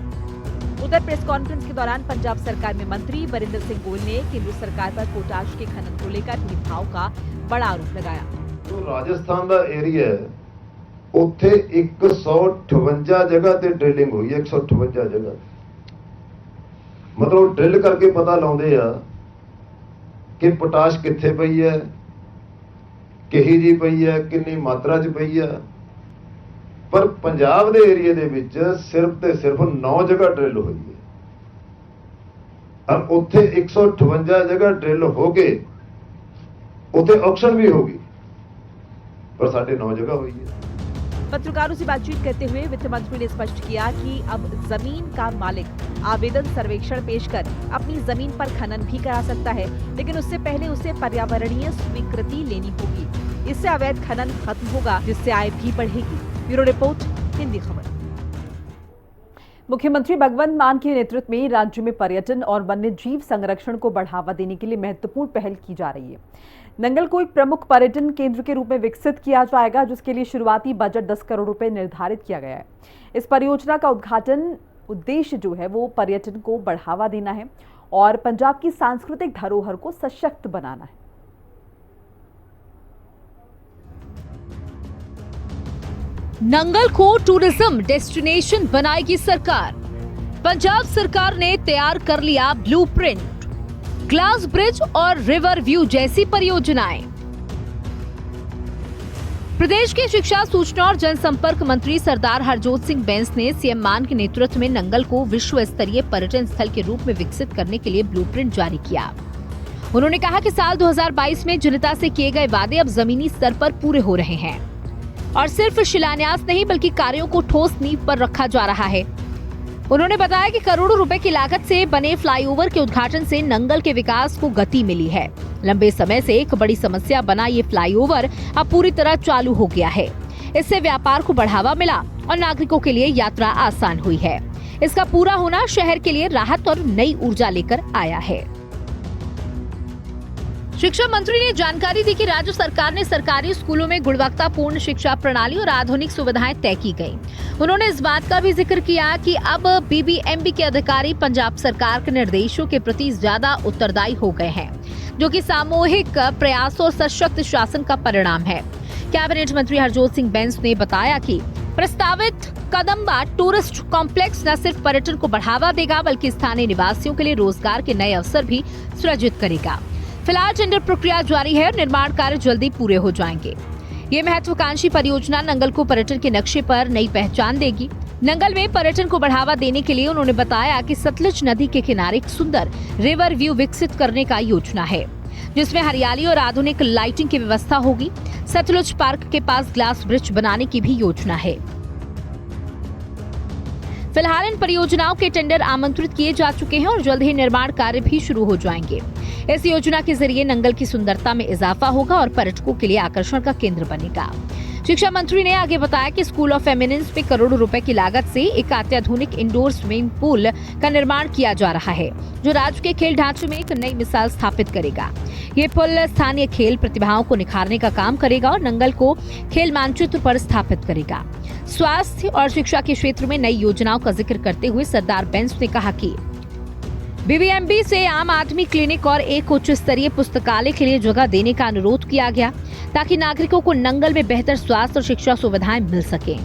उधर प्रेस कॉन्फ्रेंस के दौरान पंजाब सरकार में मंत्री वरिंदर सिंह गोयल ने केंद्र सरकार पर पोटाश के खनन को लेकर भेदभाव का बड़ा आरोप लगाया। जो राजस्थान का एरिया है ਉੱਥੇ 158 ਜਗ੍ਹਾ ਤੇ ਡ੍ਰਿਲਿੰਗ ਹੋਈ ਹੈ। 158 ਜਗ੍ਹਾ ਮਤਲਬ ਡ੍ਰਿਲ ਕਰਕੇ ਪਤਾ ਲਾਉਂਦੇ ਆ ਕਿ ਪੋਟਾਸ਼ ਕਿੱਥੇ ਪਈ ਹੈ, ਕਿਹੀ ਜੀ ਪਈ ਹੈ, ਕਿੰਨੀ ਮਾਤਰਾ 'ਚ ਪਈ ਹੈ। ਪਰ ਪੰਜਾਬ ਦੇ ਏਰੀਆ ਦੇ ਵਿੱਚ ਸਿਰਫ ਤੇ ਸਿਰਫ 9 ਜਗ੍ਹਾ ਡ੍ਰਿਲ ਹੋਈ ਹੈ ਔਰ ਉੱਥੇ 158 ਜਗ੍ਹਾ ਡ੍ਰਿਲ ਹੋ ਗਏ, ਉੱਥੇ ਆਕਸ਼ਨ भी होगी पर 9.5 जगह हुई है। पत्रकारों से बातचीत करते हुए वित्त मंत्री ने स्पष्ट किया कि अब जमीन का मालिक आवेदन सर्वेक्षण पेश कर अपनी जमीन पर खनन भी करा सकता है, लेकिन उससे पहले उसे पर्यावरणीय स्वीकृति लेनी होगी। इससे अवैध खनन खत्म होगा, जिससे आय भी बढ़ेगी। ब्यूरो रिपोर्ट, हिंदी खबर। मुख्यमंत्री भगवंत मान के नेतृत्व में राज्य में पर्यटन और वन्य जीव संरक्षण को बढ़ावा देने के लिए महत्वपूर्ण पहल की जा रही है। नंगल को एक प्रमुख पर्यटन केंद्र के रूप में विकसित किया जाएगा, जिसके लिए शुरुआती बजट 10 करोड़ रुपए निर्धारित किया गया है। इस परियोजना का उद्देश्य जो है वो पर्यटन को बढ़ावा देना है और पंजाब की सांस्कृतिक धरोहर को सशक्त बनाना है। नंगल को टूरिज्म डेस्टिनेशन बनाएगी सरकार। पंजाब सरकार ने तैयार कर लिया ब्लूप्रिंट, ग्लास ब्रिज और रिवर व्यू जैसी परियोजनाएं। प्रदेश के शिक्षा, सूचना और जनसंपर्क मंत्री सरदार हरजोत सिंह बैंस ने सीएम मान के नेतृत्व में नंगल को विश्व स्तरीय पर्यटन स्थल के रूप में विकसित करने के लिए ब्लूप्रिंट जारी किया। उन्होंने कहा कि साल 2022 में जनता से किए गए वादे अब जमीनी स्तर पर पूरे हो रहे हैं और सिर्फ शिलान्यास नहीं बल्कि कार्यों को ठोस नींव पर रखा जा रहा है। उन्होंने बताया कि करोड़ों रुपए की लागत से बने फ्लाईओवर के उद्घाटन से नंगल के विकास को गति मिली है। लंबे समय से एक बड़ी समस्या बना ये फ्लाईओवर अब पूरी तरह चालू हो गया है। इससे व्यापार को बढ़ावा मिला और नागरिकों के लिए यात्रा आसान हुई है। इसका पूरा होना शहर के लिए राहत और नई ऊर्जा लेकर आया है। शिक्षा मंत्री ने जानकारी दी कि राज्य सरकार ने सरकारी स्कूलों में गुणवत्तापूर्ण शिक्षा प्रणाली और आधुनिक सुविधाएं तय की गई। उन्होंने इस बात का भी जिक्र किया कि अब बीबीएमबी के अधिकारी पंजाब सरकार के निर्देशों के प्रति ज्यादा उत्तरदायी हो गए हैं, जो कि सामूहिक प्रयास और सशक्त शासन का परिणाम है। कैबिनेट मंत्री हरजोत सिंह बैंस ने बताया कि प्रस्तावित कदम्बा टूरिस्ट कॉम्प्लेक्स न सिर्फ पर्यटन को बढ़ावा देगा बल्कि स्थानीय निवासियों के लिए रोजगार के नए अवसर भी सृजित करेगा। फिलहाल टेंडर प्रक्रिया जारी है और निर्माण कार्य जल्दी पूरे हो जाएंगे। ये महत्वाकांक्षी परियोजना नंगल को पर्यटन के नक्शे पर नई पहचान देगी। नंगल में पर्यटन को बढ़ावा देने के लिए उन्होंने बताया कि सतलुज नदी के किनारे एक सुंदर रिवर व्यू विकसित करने का योजना है, जिसमें हरियाली और आधुनिक लाइटिंग की व्यवस्था होगी। सतलुज पार्क के पास ग्लास ब्रिज बनाने की भी योजना है। फिलहाल इन परियोजनाओं के टेंडर आमंत्रित किए जा चुके हैं और जल्द ही निर्माण कार्य भी शुरू हो जाएंगे। इस योजना के जरिए नंगल की सुंदरता में इजाफा होगा और पर्यटकों के लिए आकर्षण का केंद्र बनेगा। शिक्षा मंत्री ने आगे बताया कि स्कूल ऑफ एमिनेंस में करोड़ों रुपए की लागत से एक अत्याधुनिक इंडोर स्विमिंग पूल का निर्माण किया जा रहा है, जो राज्य के खेल ढांचे में एक नई मिसाल स्थापित करेगा। ये पुल स्थानीय खेल प्रतिभाओं को निखारने का काम करेगा और नंगल को खेल मानचित्र पर स्थापित करेगा। स्वास्थ्य और शिक्षा के क्षेत्र में नई योजनाओं का जिक्र करते हुए सरदार बेंस ने कहा कि बीबीएमबी से आम आदमी क्लिनिक और एक उच्च स्तरीय पुस्तकालय के लिए जगह देने का अनुरोध किया गया, ताकि नागरिकों को नंगल में बेहतर स्वास्थ्य और शिक्षा सुविधाएं मिल सके।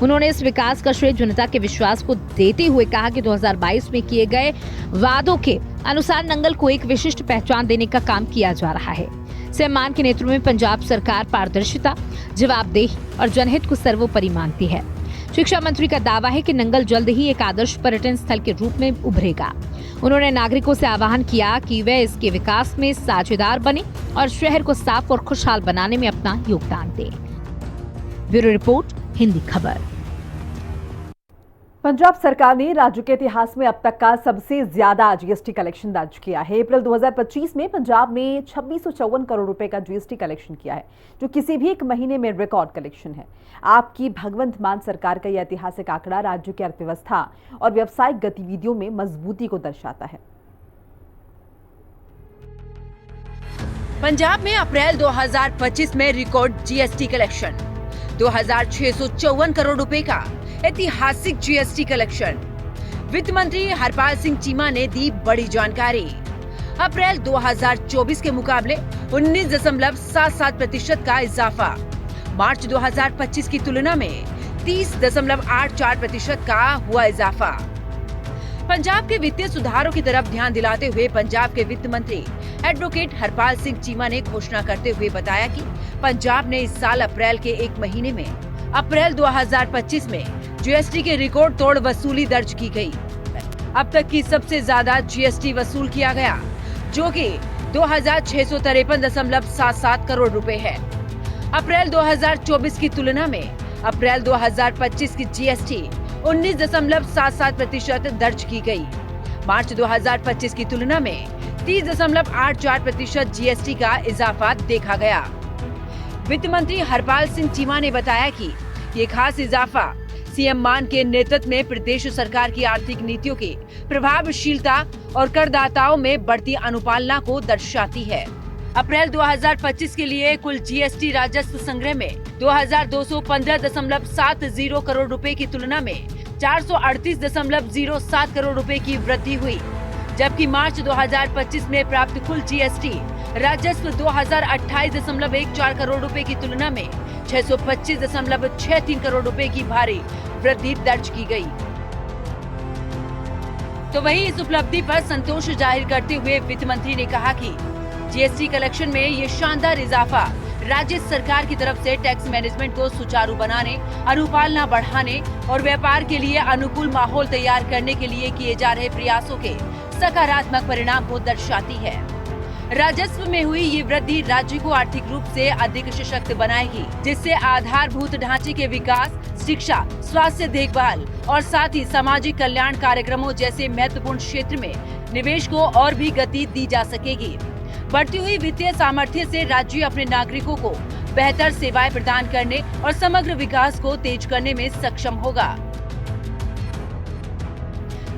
उन्होंने इस विकास का श्रेय जनता के विश्वास को देते हुए कहा कि 2022 में किए गए वादों के अनुसार नंगल को एक विशिष्ट पहचान देने का काम किया जा रहा है। सीएम मान के नेतृत्व में पंजाब सरकार पारदर्शिता, जवाबदेही और जनहित को सर्वोपरि मानती है। शिक्षा मंत्री का दावा है कि नंगल जल्द ही एक आदर्श पर्यटन स्थल के रूप में उभरेगा। उन्होंने नागरिकों से आह्वान किया कि वे इसके विकास में साझेदार बने और शहर को साफ और खुशहाल बनाने में अपना योगदान दें। ब्यूरो रिपोर्ट, हिंदी खबर। पंजाब सरकार ने राज्य के इतिहास में अब तक का सबसे ज्यादा जीएसटी कलेक्शन दर्ज किया है। अप्रैल 2025 में पंजाब ने 2654 करोड़ रुपए का जीएसटी कलेक्शन किया है, जो किसी भी एक महीने में रिकॉर्ड कलेक्शन है। आपकी भगवंत मान सरकार का यह ऐतिहासिक आंकड़ा राज्य की अर्थव्यवस्था और व्यावसायिक गतिविधियों में मजबूती को दर्शाता है। पंजाब में अप्रैल 2025 में रिकॉर्ड जीएसटी कलेक्शन 2654 करोड़ रुपए का ऐतिहासिक जीएसटी कलेक्शन। वित्त मंत्री हरपाल सिंह चीमा ने दी बड़ी जानकारी। अप्रैल 2024 के मुकाबले 19.77% का इजाफा। मार्च 2025 की तुलना में 30.84% का हुआ इजाफा। पंजाब के वित्तीय सुधारों की तरफ ध्यान दिलाते हुए पंजाब के वित्त मंत्री एडवोकेट हरपाल सिंह चीमा ने घोषणा करते हुए बताया कि पंजाब ने इस साल अप्रैल के एक महीने में अप्रैल 2025 में जीएसटी के रिकॉर्ड तोड़ वसूली दर्ज की गई। अब तक की सबसे ज्यादा जीएसटी वसूल किया गया, जो कि 2653.77 करोड़ रुपए है। अप्रैल 2024 की तुलना में अप्रैल 2025 की जीएसटी 19.77% दर्ज की गई। मार्च 2025 की तुलना में 30.84% जीएसटी का इजाफा देखा गया। वित्त मंत्री हरपाल सिंह चीमा ने बताया कि ये खास इजाफा सीएम मान के नेतृत्व में प्रदेश सरकार की आर्थिक नीतियों की प्रभावशीलता और करदाताओं में बढ़ती अनुपालना को दर्शाती है। अप्रैल 2025 के लिए कुल जीएसटी राजस्व संग्रह में 2215.70 करोड़ रुपए की तुलना में 438.07 करोड़ रुपए की वृद्धि हुई, जबकि मार्च 2025 में प्राप्त कुल जीएसटी राजस्व 2028.14 करोड़ रुपए की तुलना में 625.63 करोड़ रुपए की भारी वृद्धि दर्ज की गई। तो वहीं इस उपलब्धि पर संतोष जाहिर करते हुए वित्त मंत्री ने कहा कि जीएसटी कलेक्शन में ये शानदार इजाफा राज्य सरकार की तरफ से टैक्स मैनेजमेंट को सुचारू बनाने, अनुपालना बढ़ाने और व्यापार के लिए अनुकूल माहौल तैयार करने के लिए किए जा रहे प्रयासों के सकारात्मक परिणाम को दर्शाती है। राजस्व में हुई ये वृद्धि राज्य को आर्थिक रूप से अधिक सशक्त बनाएगी, जिससे आधारभूत ढांचे के विकास, शिक्षा, स्वास्थ्य देखभाल और साथ ही सामाजिक कल्याण कार्यक्रमों जैसे महत्वपूर्ण क्षेत्र में निवेश को और भी गति दी जा सकेगी। बढ़ती हुई वित्तीय सामर्थ्य से राज्य अपने नागरिकों को बेहतर सेवाएं प्रदान करने और समग्र विकास को तेज करने में सक्षम होगा।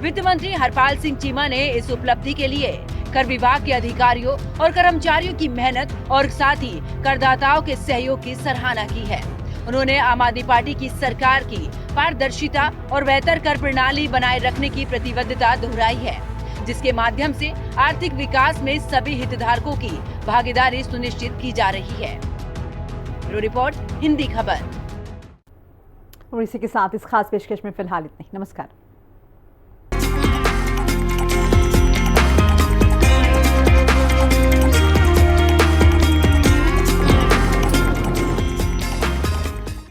वित्त मंत्री हरपाल सिंह चीमा ने इस उपलब्धि के लिए कर विभाग के अधिकारियों और कर्मचारियों की मेहनत और साथ ही करदाताओं के सहयोग की सराहना की है। उन्होंने आम आदमी पार्टी की सरकार की पारदर्शिता और बेहतर कर प्रणाली बनाए रखने की प्रतिबद्धता दोहराई है, जिसके माध्यम से आर्थिक विकास में सभी हितधारकों की भागीदारी सुनिश्चित की जा रही है। ब्यूरो रिपोर्ट, हिंदी खबर। और इसी के साथ इस खास पेशकश में फिलहाल इतना ही। नमस्कार।